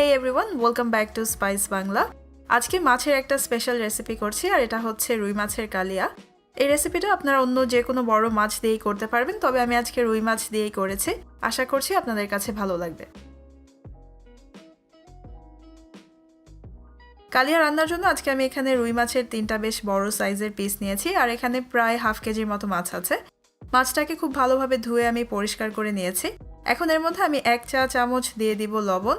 Hey everyone, welcome back to Spice Bangla. আজকে মাছের একটা স্পেশাল রেসিপি করছি আর এটা হচ্ছে রুই মাছের কালিয়া। এই রেসিপিটা আপনারা অন্য যে কোনো বড় মাছ দিয়েই করতে পারবেন, তবে আমি আজকে রুই মাছ দিয়েই করেছি। আশা করছি আপনাদের কাছে ভালো লাগবে। কালিয়া রান্নার জন্য আজকে আমি এখানে রুই মাছের 3টা বেশ বড় সাইজের পিস নিয়েছি আর এখানে প্রায় হাফ কেজির মতো মাছ আছে। মাছটাকে খুব ভালোভাবে ধুয়ে আমি পরিষ্কার করে নিয়েছি। এখন এর মধ্যে আমি 1 চা চামচ দিয়ে দিব লবণ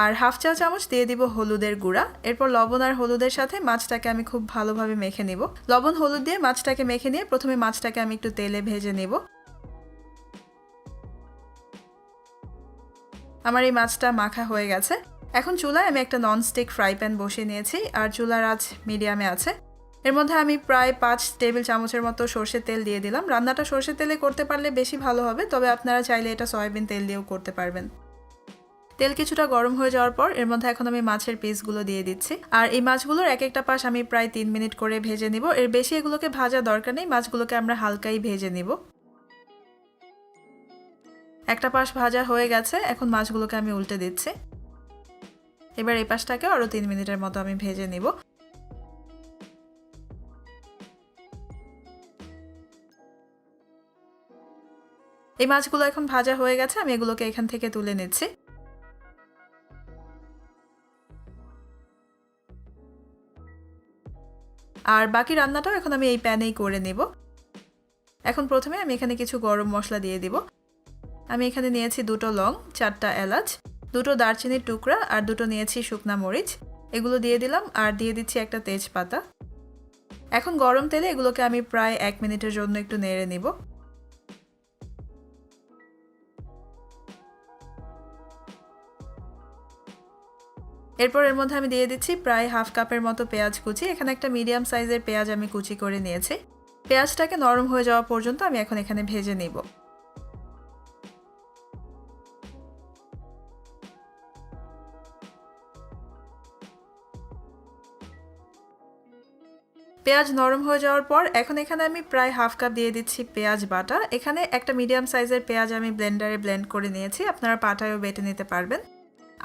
আর হাফ চা চামচ দিয়ে দিব হলুদের গুঁড়া। এরপর লবণ আর হলুদের সাথে মাছটাকে আমি খুব ভালোভাবে মেখে নিব। লবণ হলুদ দিয়ে মাছটাকে মেখে নিয়ে প্রথমে মাছটাকে আমি একটু তেলে ভেজে নেব। আমার এই মাছটা মাখা হয়ে গেছে। এখন চুলায় আমি একটা ননস্টিক ফ্রাই প্যান বসিয়ে নিয়েছি আর চুলার আঁচ মিডিয়ামে আছে। এর মধ্যে আমি প্রায় 5 টেবিল চামচের মতো সরষের তেল দিয়ে দিলাম। রান্নাটা সরষের তেলে করতে পারলে বেশি ভালো হবে, তবে আপনারা চাইলে এটা সয়াবিন তেল দিয়েও করতে পারবেন। তেল কিছুটা গরম হয়ে যাওয়ার পর এর মধ্যে এখন আমি মাছের পিসগুলো দিয়ে দিচ্ছি আর এই মাছগুলোর এক একটা পাশ আমি প্রায় 3 মিনিট করে ভেজে নিব। এর বেশি এগুলোকে ভাজা দরকার নেই, মাছগুলোকে আমরা হালকাই ভেজে নিব। একটা পাশ ভাজা হয়ে গেছে, এখন মাছগুলোকে আমি উল্টে দিচ্ছি। এবার এই পাশটাকে আরো 3 মিনিটের মতো আমি ভেজে নিব। এই মাছগুলো এখন ভাজা হয়ে গেছে, আমি এগুলোকে এখান থেকে তুলে নিচ্ছি। আর বাকি রান্নাটাও এখন আমি এই প্যানেই করে নেব। এখন প্রথমে আমি এখানে কিছু গরম মশলা দিয়ে দিব। আমি এখানে নিয়েছি 2টো লং, 4টা এলাচ, 2টো দারচিনির টুকরা আর 2টো নিয়েছি শুকনা মরিচ। এগুলো দিয়ে দিলাম আর দিয়ে দিচ্ছি একটা তেজপাতা। এখন গরম তেলে এগুলোকে আমি প্রায় 1 মিনিটের জন্য একটু নেড়ে নিব। এরপর এর মধ্যে আমি দিয়ে দিচ্ছি প্রায় হাফ কাপের মতো পেঁয়াজ কুচি। এখানে একটা মিডিয়াম সাইজের পেঁয়াজ আমি কুচি করে নিয়েছি। পেঁয়াজটাকে নরম হয়ে যাওয়া পর্যন্ত আমি এখন এখানে ভেজে নিব। পেঁয়াজ নরম হয়ে যাওয়ার পর এখন এখানে আমি প্রায় হাফ কাপ দিয়ে দিচ্ছি পেঁয়াজ বাটা। এখানে একটা মিডিয়াম সাইজের পেঁয়াজ আমি ব্লেন্ডারে ব্লেন্ড করে নিয়েছি, আপনারা পাটায়ও বেটে নিতে পারবেন।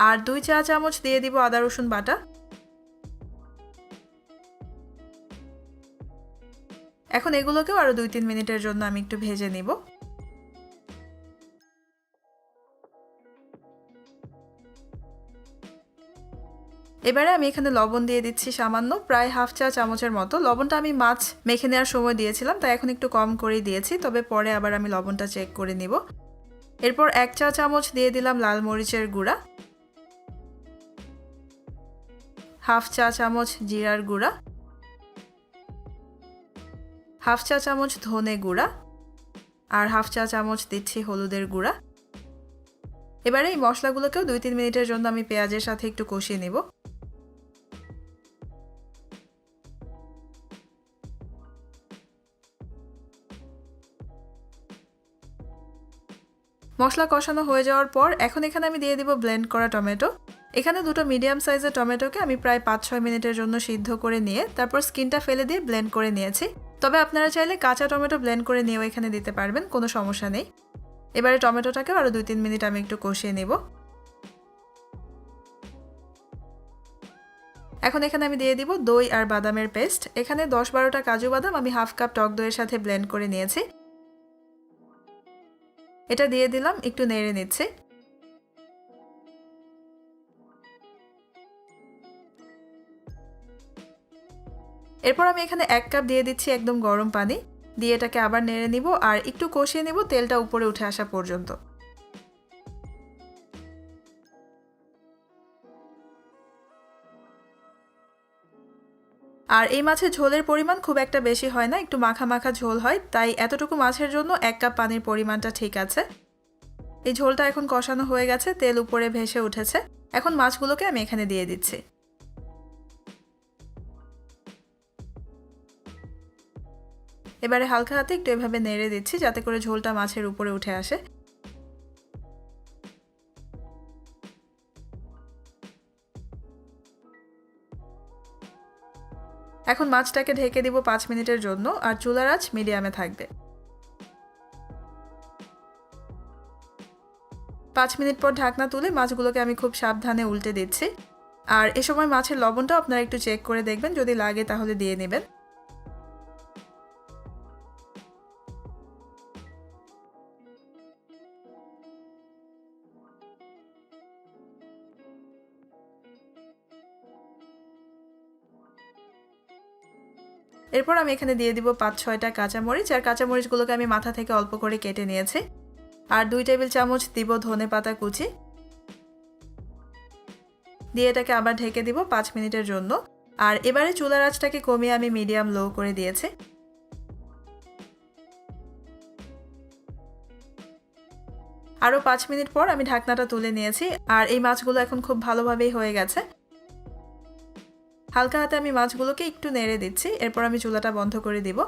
আর 2 চা চামচ দিয়ে দিব আদা রসুন বাটা। এখন এগুলোকেও আরো 2-3 মিনিটের জন্য আমি একটু ভেজে নিব। এবারে আমি এখানে লবণ দিয়ে দিচ্ছি সামান্য, প্রায় হাফ চা চামচের মতো। লবণটা আমি মাছ মেখে নেওয়ার সময় দিয়েছিলাম, তাই এখন একটু কম করেই দিয়েছি, তবে পরে আবার আমি লবণটা চেক করে নিব। এরপর 1 চা চামচ দিয়ে দিলাম লাল মরিচের গুঁড়া, হাফ চা চামচ জিরার গুঁড়া, হাফ চা চামচ ধনে গুঁড়া আর হাফ চা চামচ দিচ্ছি হলুদের গুঁড়া। এবারে এই মশলাগুলোকেও 2-3 মিনিটের জন্য আমি পেঁয়াজের সাথে একটু কষিয়ে নেব। মশলা কষানো হয়ে যাওয়ার পর এখন এখানে আমি দিয়ে দিব ব্লেন্ড করা টমেটো। এখানে 2টো মিডিয়াম সাইজের টমেটোকে আমি প্রায় 5-6 মিনিটের জন্য সিদ্ধ করে নিয়ে তারপর স্কিনটা ফেলে দিয়ে ব্লেন্ড করে নিয়েছি। তবে আপনারা চাইলে কাঁচা টমেটো ব্লেন্ড করে নিয়েও এখানে দিতে পারবেন, কোনো সমস্যা নেই। এবারে টমেটোটাকেও আরো 2-3 মিনিট আমি একটু কষিয়ে নেব। এখন এখানে আমি দিয়ে দিব দই আর বাদামের পেস্ট। এখানে 10-12টা কাজু বাদাম আমি হাফ কাপ টক দইয়ের সাথে ব্লেন্ড করে নিয়েছি। এটা দিয়ে দিলাম, একটু নেড়ে নিচ্ছি। এরপর আমি এখানে 1 কাপ দিয়ে দিচ্ছি একদম গরম পানি, দিয়ে এটাকে আবার নেড়ে নিব আর একটু কষিয়ে নিব তেলটা উপরে উঠে আসা পর্যন্ত। আর এই মাছের ঝোলের পরিমাণ খুব একটা বেশি হয় না, একটু মাখা মাখা ঝোল হয়, তাই এতটুকু মাছের জন্য 1 কাপ পানির পরিমাণটা ঠিক আছে। এই ঝোলটা এখন কষানো হয়ে গেছে, তেল উপরে ভেসে উঠেছে। এখন মাছগুলোকে আমি এখানে দিয়ে দিচ্ছি। এবারে হালকা হাতে একটু এভাবে নেড়ে দিচ্ছি যাতে করে ঝোলটা মাছের উপরে উঠে আসে। এখন মাছটাকে ঢেকে দিব 5 মিনিটের জন্য আর চুলার আঁচ মিডিয়ামে থাকবে। 5 মিনিট পর ঢাকনা তুলে মাছগুলোকে আমি খুব সাবধানে উল্টে দিচ্ছি। আর এ সময় মাছের লবণটা আপনারা একটু চেক করে দেখবেন, যদি লাগে তাহলে দিয়ে নেবেন। এরপর আমি এখানে দিয়ে দিব 5-6টা কাঁচামরিচ, আর কাঁচামরিচগুলোকে আমি মাথা থেকে অল্প করে কেটে নিয়েছি। আর 2 টেবিল চামচ দিব ধনেপাতা কুচি, দিয়ে এটাকে আবার ঢেকে দিব 5 মিনিটের জন্য। আর এবারে চুলার আঁচটাকে কমিয়ে আমি মিডিয়াম লো করে দিয়েছি। আরও 5 মিনিট পর আমি ঢাকনাটা তুলে নিয়েছি, আর এই মাছগুলো এখন খুব ভালোভাবেই হয়ে গেছে। হালকা হাতে আমি মাছগুলোকে একটু নেড়ে দিচ্ছি, এরপর আমি চুলাটা বন্ধ করে দিব।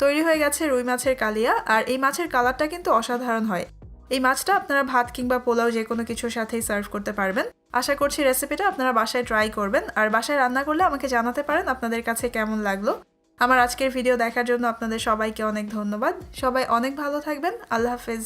তৈরি হয়ে গেছে রুই মাছের কালিয়া, আর এই মাছের কালারটা কিন্তু অসাধারণ হয়। এই মাছটা আপনারা ভাত কিংবা পোলাও যে কোনো কিছুর সাথেই সার্ভ করতে পারবেন। আশা করছি রেসিপিটা আপনারা বাসায় ট্রাই করবেন, আর বাসায় রান্না করলে আমাকে জানাতে পারেন আপনাদের কাছে কেমন লাগলো। আমার আজকের ভিডিও দেখার জন্য আপনাদের সবাইকে অনেক ধন্যবাদ। সবাই অনেক ভালো থাকবেন। আল্লাহ হাফেজ।